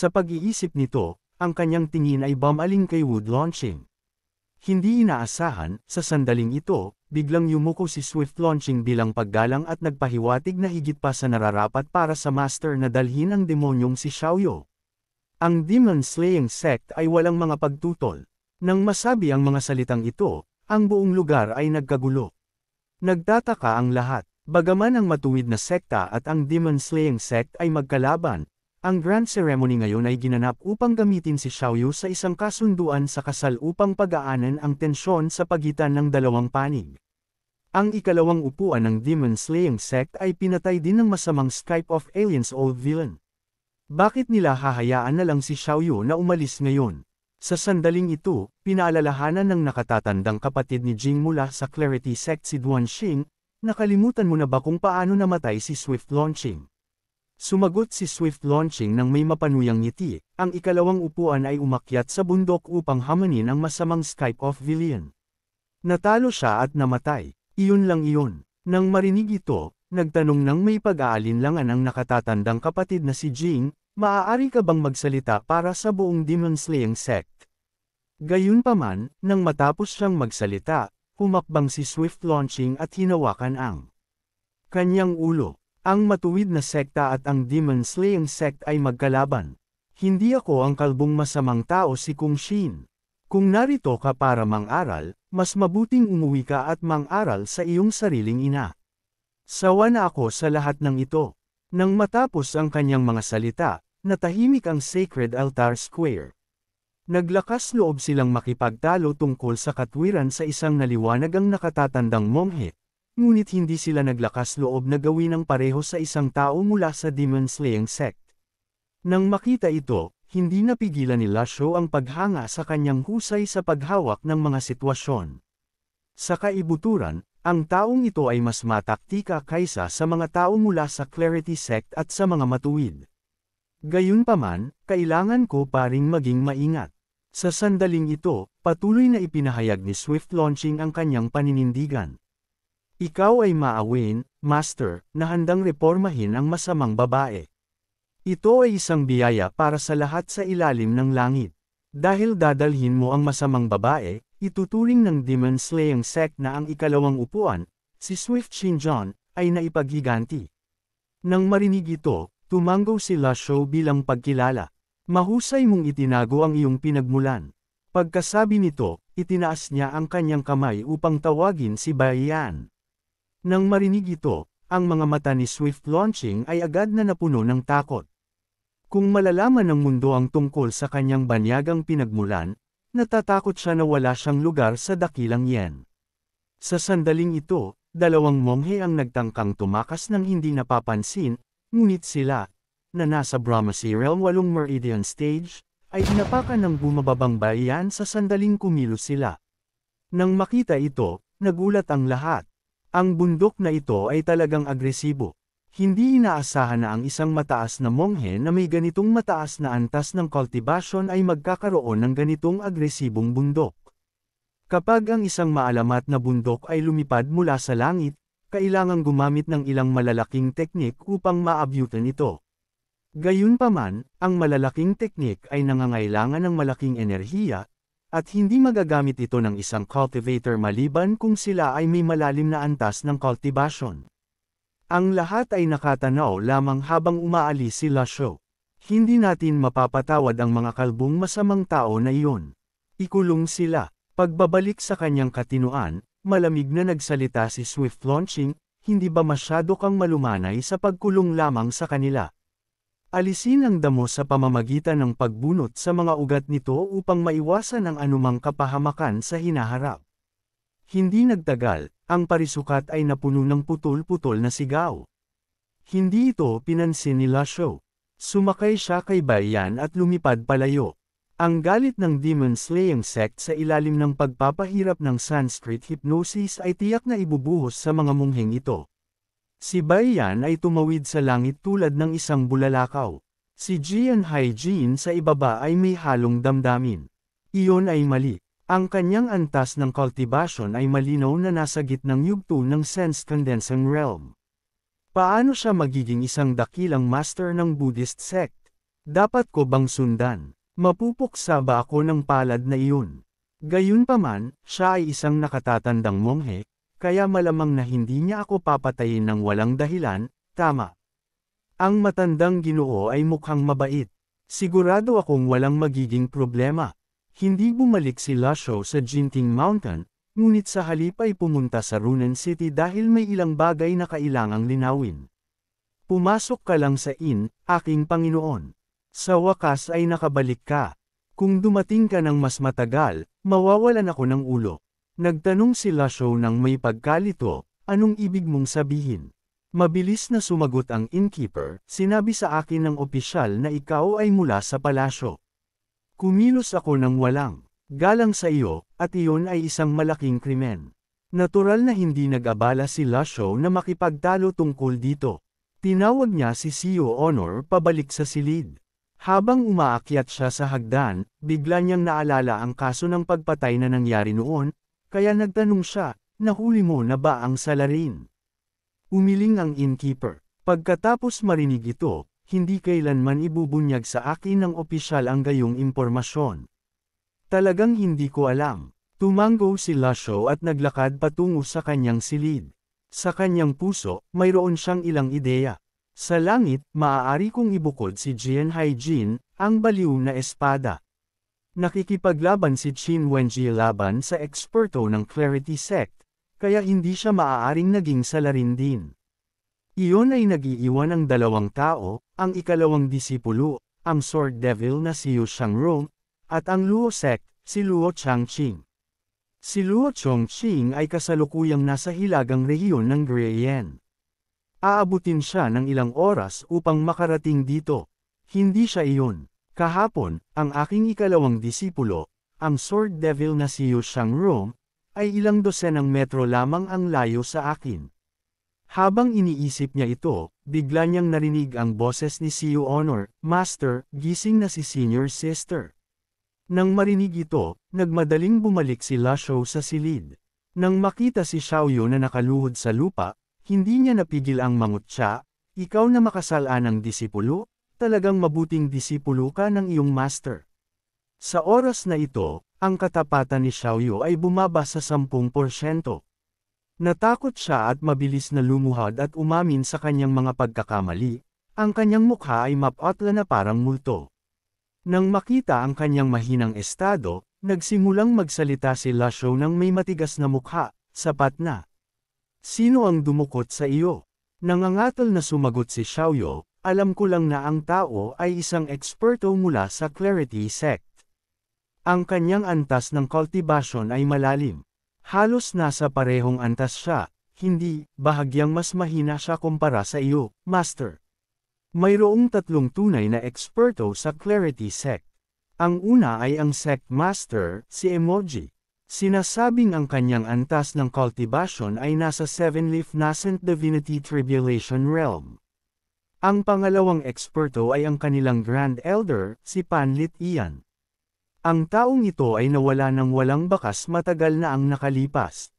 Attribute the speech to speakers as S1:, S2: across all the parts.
S1: Sa pag-iisip nito, ang kanyang tingin ay bumaling kay Wood Launching. Hindi inaasahan, sa sandaling ito, biglang yumuko si Swift Launching bilang paggalang at nagpahiwatig na higit pa sa nararapat para sa master na dalhin ang demonyong si Xiaoyu. Ang demon-slaying sect ay walang mga pagtutol. Nang masabi ang mga salitang ito, ang buong lugar ay nagkagulo. Nagtataka ang lahat, bagaman ang matuwid na sekta at ang demon-slaying sect ay magkalaban. Ang grand ceremony ngayon ay ginanap upang gamitin si Xiaoyu sa isang kasunduan sa kasal upang pagaanan ang tensyon sa pagitan ng dalawang panig. Ang ikalawang upuan ng demon-slaying sect ay pinatay din ng masamang Skype of Aliens old villain. Bakit nila hahayaan na lang si Xiaoyu na umalis ngayon? Sa sandaling ito, pinaalalahanan ng nakatatandang kapatid ni Jing mula sa Clarity Sect si Duan Xing, nakalimutan mo na ba kung paano namatay si Swift Launching? Sumagot si Swift Launching nang may mapanuyang ngiti, ang ikalawang upuan ay umakyat sa bundok upang hamanin ang masamang Skype of Villain. Natalo siya at namatay, iyon lang iyon. Nang marinig ito, nagtanong ng may pag-aalinlangan ang nakatatandang kapatid na si Jing, maaari ka bang magsalita para sa buong demon-slaying sect? Gayunpaman, nang matapos siyang magsalita, humakbang si Swift Launching at hinawakan ang kanyang ulo. Ang matuwid na sekta at ang demon-slaying sect ay magkalaban. Hindi ako ang kalbong masamang tao si Kung Shin. Kung narito ka para mang-aral, mas mabuting umuwi ka at mang-aral sa iyong sariling ina. Sawa na ako sa lahat ng ito. Nang matapos ang kanyang mga salita, natahimik ang Sacred Altar Square. Naglakas loob silang makipagtalo tungkol sa katwiran sa isang naliwanag ang nakatatandang monghe. Ngunit hindi sila naglakas loob na gawin ang pareho sa isang tao mula sa demon-slaying sect. Nang makita ito, hindi napigilan ni Lasho ang paghanga sa kanyang husay sa paghawak ng mga sitwasyon. Sa kaibuturan, ang taong ito ay mas mataktika kaysa sa mga tao mula sa Clarity Sect at sa mga matuwid. Gayunpaman, kailangan ko pa ring maging maingat. Sa sandaling ito, patuloy na ipinahayag ni Swift Launching ang kanyang paninindigan. Ikaw ay maawin, Master, na handang reformahin ang masamang babae. Ito ay isang biyaya para sa lahat sa ilalim ng langit. Dahil dadalhin mo ang masamang babae, ituturing ng demon-slaying sect na ang ikalawang upuan, si Swift Xinjiang, ay naipaghiganti. Nang marinig ito, tumanggo si Lasho bilang pagkilala. Mahusay mong itinago ang iyong pinagmulan. Pagkasabi nito, itinaas niya ang kanyang kamay upang tawagin si Bai Yan. Nang marinig ito, ang mga mata ni Swift Launching ay agad na napuno ng takot. Kung malalaman ng mundo ang tungkol sa kanyang banyagang pinagmulan, natatakot siya na wala siyang lugar sa dakilang Yen. Sa sandaling ito, dalawang monghe ang nagtangkang tumakas ng hindi napapansin, ngunit sila, na nasa Brahmasi Realm 8 Meridian Stage, ay inapakan ng bumababang bayan sa sandaling kumilos sila. Nang makita ito, nagulat ang lahat. Ang bundok na ito ay talagang agresibo. Hindi inaasahan na ang isang mataas na monghe na may ganitong mataas na antas ng cultivation ay magkakaroon ng ganitong agresibong bundok. Kapag ang isang maalamat na bundok ay lumipad mula sa langit, kailangang gumamit ng ilang malalaking teknik upang maabyutan ito. Gayunpaman, ang malalaking teknik ay nangangailangan ng malaking enerhiya, at hindi magagamit ito ng isang cultivator maliban kung sila ay may malalim na antas ng cultivation. Ang lahat ay nakatanaw lamang habang umaalis si Lasho. Hindi natin mapapatawad ang mga kalbong masamang tao na iyon. Ikulong sila. Pagbabalik sa kanyang katinuan, malamig na nagsalita si Swift Launching, hindi ba masyado kang malumanay sa pagkulong lamang sa kanila? Alisin ang damo sa pamamagitan ng pagbunot sa mga ugat nito upang maiwasan ang anumang kapahamakan sa hinaharap. Hindi nagtagal, ang parisukat ay napuno ng putol-putol na sigaw. Hindi ito pinansin ni Lasho. Sumakay siya kay Bai Yan at lumipad palayo. Ang galit ng demon-slaying sect sa ilalim ng pagpapahirap ng Sanskrit hypnosis ay tiyak na ibubuhos sa mga mungheng ito. Si Bai Yan ay tumawid sa langit tulad ng isang bulalakaw. Si Jian Haijin sa ibaba ay may halong damdamin. Iyon ay mali. Ang kanyang antas ng cultivation ay malinaw na nasa gitnang yugto ng sense condensing realm. Paano siya magiging isang dakilang master ng Buddhist sect? Dapat ko bang sundan? Mapupuksa ba ako ng palad na iyon? Gayunpaman, siya ay isang nakatatandang monghe, kaya malamang na hindi niya ako papatayin ng walang dahilan, tama. Ang matandang Ginoo ay mukhang mabait. Sigurado akong walang magiging problema. Hindi bumalik si Lasho sa Jinting Mountain, ngunit sa halip ay pumunta sa Runan City dahil may ilang bagay na kailangang linawin. Pumasok ka lang sa inn, aking Panginoon. Sa wakas ay nakabalik ka. Kung dumating ka ng mas matagal, mawawalan ako ng ulo. Nagtanong si Lasho ng may pagkalito, anong ibig mong sabihin? Mabilis na sumagot ang innkeeper, sinabi sa akin ng opisyal na ikaw ay mula sa palasyo. Kumilos ako ng walang galang sa iyo, at iyon ay isang malaking krimen. Natural na hindi nag-abala si Lasho na makipagtalo tungkol dito. Tinawag niya si CEO Honor pabalik sa silid. Habang umaakyat siya sa hagdan, bigla niyang naalala ang kaso ng pagpatay na nangyari noon, kaya nagtanong siya, nahuli mo na ba ang salarin? Umiling ang innkeeper. Pagkatapos marinig ito, hindi kailanman ibubunyag sa akin ng opisyal ang gayong impormasyon. Talagang hindi ko alam. Tumango si Lasho at naglakad patungo sa kanyang silid. Sa kanyang puso, mayroon siyang ilang ideya. Sa langit, maaari kong ibukod si Jian Haijin, ang baliw na espada. Nakikipaglaban si Qin Wenji laban sa eksperto ng Clarity Sect, kaya hindi siya maaaring naging salarin din. Iyon ay nag-iiwan ng dalawang tao, ang ikalawang disipulo, ang Sword Devil na si Yu Shangrong, at ang Luo Sect, si Luo Changqing. Si Luo Chongqing ay kasalukuyang nasa hilagang rehiyon ng Greyen. Aabutin siya ng ilang oras upang makarating dito. Hindi siya iyon. Kahapon, ang aking ikalawang disipulo, ang Sword Devil na si Yu Shangrong, ay ilang dosenang metro lamang ang layo sa akin. Habang iniisip niya ito, bigla niyang narinig ang boses ni CEO Honor, Master, gising na si Senior Sister. Nang marinig ito, nagmadaling bumalik si Lasho sa silid. Nang makita si Xiaoyu na nakaluhod sa lupa, hindi niya napigil ang mangutya, ikaw na makasalanang disipulo, talagang mabuting disipulo ka ng iyong master. Sa oras na ito, ang katapatan ni Xiaoyu ay bumaba sa 10%. Natakot siya at mabilis na lumuhod at umamin sa kanyang mga pagkakamali, ang kanyang mukha ay mapatla na parang multo. Nang makita ang kanyang mahinang estado, nagsimulang magsalita si Lasho ng may matigas na mukha, sapat na. Sino ang dumukot sa iyo? Nangangatal na sumagot si Xiaoyu, alam ko lang na ang tao ay isang eksperto mula sa Clarity Sect. Ang kanyang antas ng cultivation ay malalim. Halos nasa parehong antas siya, hindi, bahagyang mas mahina siya kumpara sa iyo, Master. Mayroong tatlong tunay na eksperto sa Clarity Sect. Ang una ay ang Sect Master, si Emoji. Sinasabing ang kanyang antas ng cultivation ay nasa 7-leaf nascent divinity tribulation realm. Ang pangalawang eksperto ay ang kanilang Grand Elder, si Panlit Ian. Ang taong ito ay nawala ng walang bakas matagal na ang nakalipas.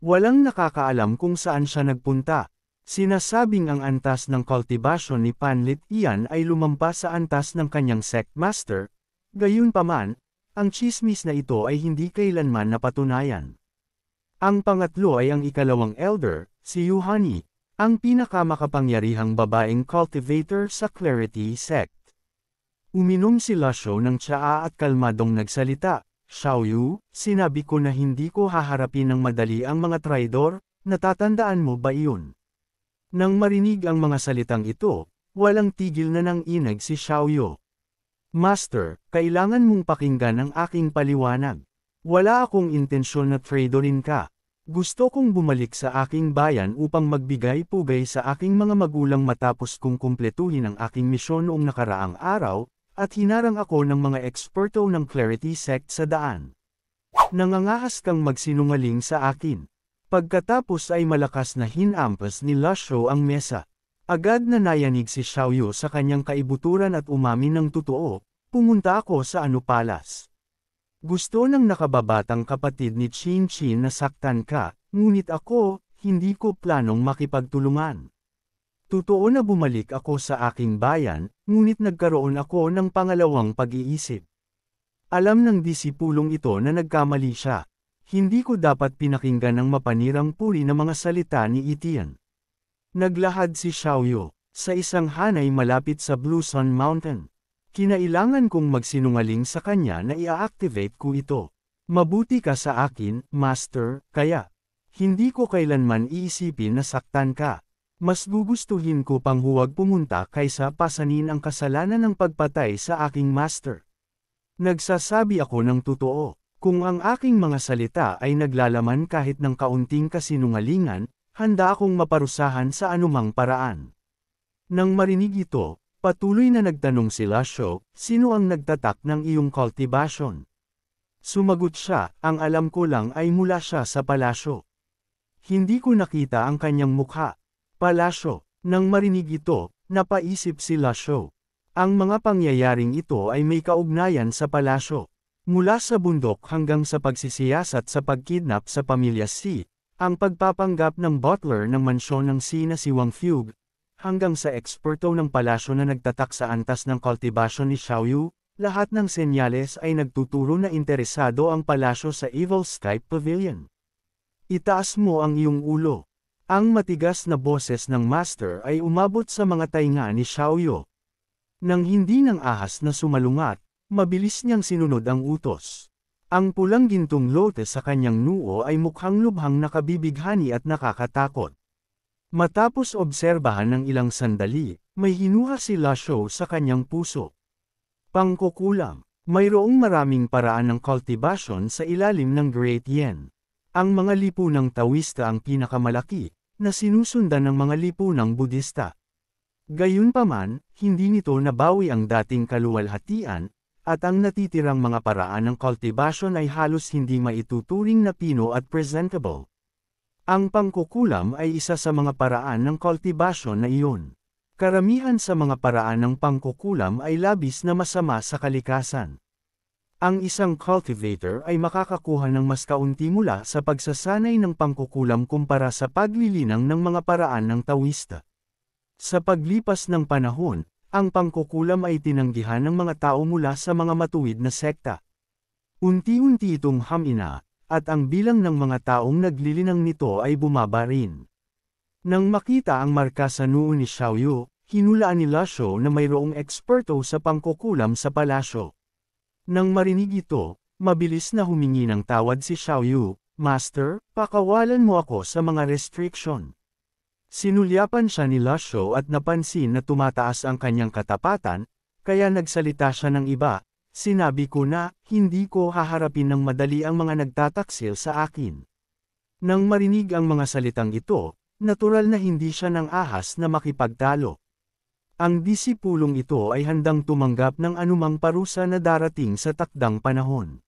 S1: Walang nakakaalam kung saan siya nagpunta. Sinasabing ang antas ng cultivation ni Panlit Ian ay lumampas sa antas ng kanyang Sect Master, gayunpaman, ang tsismis na ito ay hindi kailanman napatunayan. Ang pangatlo ay ang ikalawang elder, si Yuhani, ang pinakamakapangyarihang babaeng cultivator sa Clarity Sect. Uminom si Lasho ng tsaa at kalmadong nagsalita, Xiaoyu, sinabi ko na hindi ko haharapin ng madali ang mga traidor, natatandaan mo ba iyon? Nang marinig ang mga salitang ito, walang tigil na nang inag si Xiaoyu. Master, kailangan mong pakinggan ang aking paliwanag. Wala akong intensyon na traidorin ka. Gusto kong bumalik sa aking bayan upang magbigay pugay sa aking mga magulang matapos kong kumpletuhin ang aking misyon noong nakaraang araw, at hinarang ako ng mga eksperto ng Clarity Sect sa daan. Nangangahas kang magsinungaling sa akin. Pagkatapos ay malakas na hinampas ni Lasho ang mesa. Agad na nayanig si Xiaoyu sa kanyang kaibuturan at umamin ng totoo, pumunta ako sa Anupalas. Gusto ng nakababatang kapatid ni Chin Chin na saktan ka, ngunit ako, hindi ko planong makipagtulungan. Totoo na bumalik ako sa aking bayan, ngunit nagkaroon ako ng pangalawang pag-iisip. Alam ng disipulong ito na nagkamali siya. Hindi ko dapat pinakinggan ang mapanirang puri na mga salita ni Etienne. Naglahad si Xiaoyu sa isang hanay malapit sa Blue Sun Mountain. Kinailangan kong magsinungaling sa kanya na i-activate ko ito. Mabuti ka sa akin, Master, kaya hindi ko kailanman iisipin na saktan ka. Mas gugustuhin ko pang huwag pumunta kaysa pasanin ang kasalanan ng pagpatay sa aking master. Nagsasabi ako ng totoo. Kung ang aking mga salita ay naglalaman kahit ng kaunting kasinungalingan, handa akong maparusahan sa anumang paraan. Nang marinig ito, patuloy na nagtanong si Lasho, sino ang nagtatak ng iyong cultivation? Sumagot siya, ang alam ko lang ay mula siya sa palasyo. Hindi ko nakita ang kanyang mukha. Palasyo. Nang marinig ito, napaisip si Lasho. Ang mga pangyayaring ito ay may kaugnayan sa palasyo. Mula sa bundok hanggang sa pagsisiyasat sa pagkidnap sa pamilya Si, ang pagpapanggap ng butler ng mansyon ng Si na si Wang Fugue, hanggang sa eksperto ng palasyo na nagtatak sa antas ng kultibasyon ni Xiaoyu, lahat ng senyales ay nagtuturo na interesado ang palasyo sa Evil Sky Pavilion. Itaas mo ang iyong ulo. Ang matigas na boses ng master ay umabot sa mga tainga ni Xiaoyu. Nang hindi ng ahas na sumalungat, mabilis niyang sinunod ang utos. Ang pulang gintong lote sa kanyang noo ay mukhang lubhang nakabibighani at nakakatakot. Matapos obserbahan ng ilang sandali, may hinuha si Lasho sa kanyang puso. Pangkukulam, mayroong maraming paraan ng cultivation sa ilalim ng Great Yen. Ang mga lipunang Taoista ang pinakamalaki, na sinusundan ng mga lipunang Budista. Gayunpaman, hindi nito nabawi ang dating kaluwalhatian, at ang natitirang mga paraan ng cultivation ay halos hindi maituturing na pino at presentable. Ang pangkukulam ay isa sa mga paraan ng cultivation na iyon. Karamihan sa mga paraan ng pangkukulam ay labis na masama sa kalikasan. Ang isang cultivator ay makakakuha ng mas kaunti mula sa pagsasanay ng pangkukulam kumpara sa paglilinang ng mga paraan ng Taoista. Sa paglipas ng panahon, ang pangkukulam ay tinanggihan ng mga tao mula sa mga matuwid na sekta. Unti-unti itong hamina, at ang bilang ng mga taong naglilinang nito ay bumaba rin. Nang makita ang marka sa noo ni Xiaoyu, hinulaan ni Lasho na mayroong eksperto sa pangkukulam sa palasyo. Nang marinig ito, mabilis na humingi ng tawad si Xiaoyu, Master, pakawalan mo ako sa mga restriction. Sinulyapan siya ni Lasho at napansin na tumataas ang kanyang katapatan, kaya nagsalita siya ng iba, sinabi ko na, hindi ko haharapin ng madali ang mga nagtataksil sa akin. Nang marinig ang mga salitang ito, natural na hindi siya ng ahas na makipagtalo. Ang disipulong ito ay handang tumanggap ng anumang parusa na darating sa takdang panahon.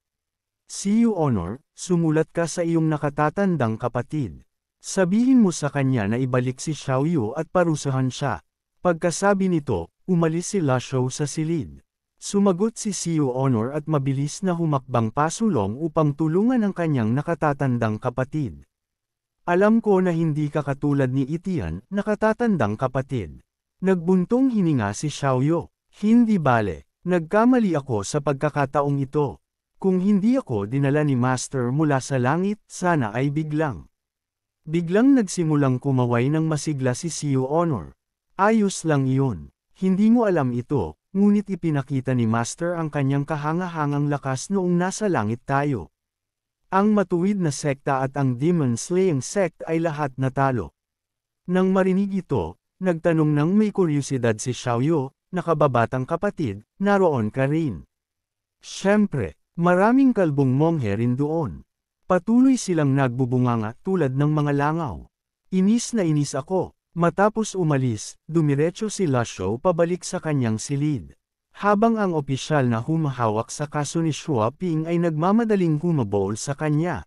S1: See you Honor, sumulat ka sa iyong nakatatandang kapatid. Sabihin mo sa kanya na ibalik si Xiaoyu at parusahan siya. Pagkasabi nito, umalis si Lasho sa silid. Sumagot si Siu Honor at mabilis na humakbang pasulong upang tulungan ang kanyang nakatatandang kapatid. Alam ko na hindi ka katulad ni Etienne, nakatatandang kapatid. Nagbuntong hininga si Xiaoyu. Hindi bale, nagkamali ako sa pagkakataong ito. Kung hindi ako dinala ni Master mula sa langit, sana ay biglang. Biglang nagsimulang kumaway ng masigla si Siu Honor. Ayos lang iyon. Hindi mo alam ito, ngunit ipinakita ni Master ang kanyang kahangahangang lakas noong nasa langit tayo. Ang matuwid na sekta at ang demon-slaying sect ay lahat natalo. Nang marinig ito, nagtanong ng may kuryosidad si Xiaoyu, nakababatang kapatid, naroon ka rin. Siyempre, maraming kalbong monghe rin doon. Patuloy silang nagbubunganga tulad ng mga langaw. Inis na inis ako. Matapos umalis, dumiretso si Lasho pabalik sa kanyang silid. Habang ang opisyal na humahawak sa kaso ni Xua Ping ay nagmamadaling humabol sa kanya.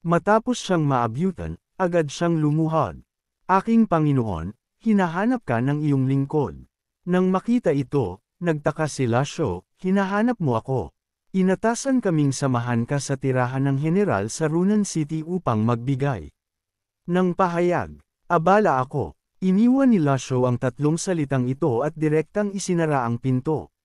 S1: Matapos siyang maabyutan, agad siyang lumuhod. Aking Panginoon, hinahanap ka ng iyong lingkod. Nang makita ito, nagtaka si Lasho, hinahanap mo ako. Inatasan kaming samahan ka sa tirahan ng general sa Runan City upang magbigay ng pahayag. Abala ako, Iniwan ni Lasho ang tatlong salitang ito at direktang isinara ang pinto.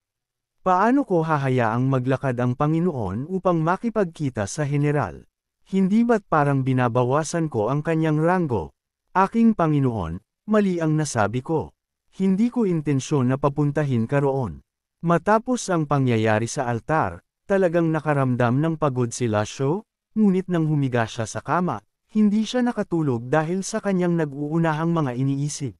S1: Paano ko hahayaang maglakad ang Panginoon upang makipagkita sa Heneral? Hindi ba't parang binabawasan ko ang kanyang ranggo? Aking Panginoon, mali ang nasabi ko. Hindi ko intensyon na papuntahin ka roon. Matapos ang pangyayari sa altar, talagang nakaramdam ng pagod si Lasho, ngunit nang humiga siya sa kama, hindi siya nakatulog dahil sa kanyang nag-uunahang mga iniisip.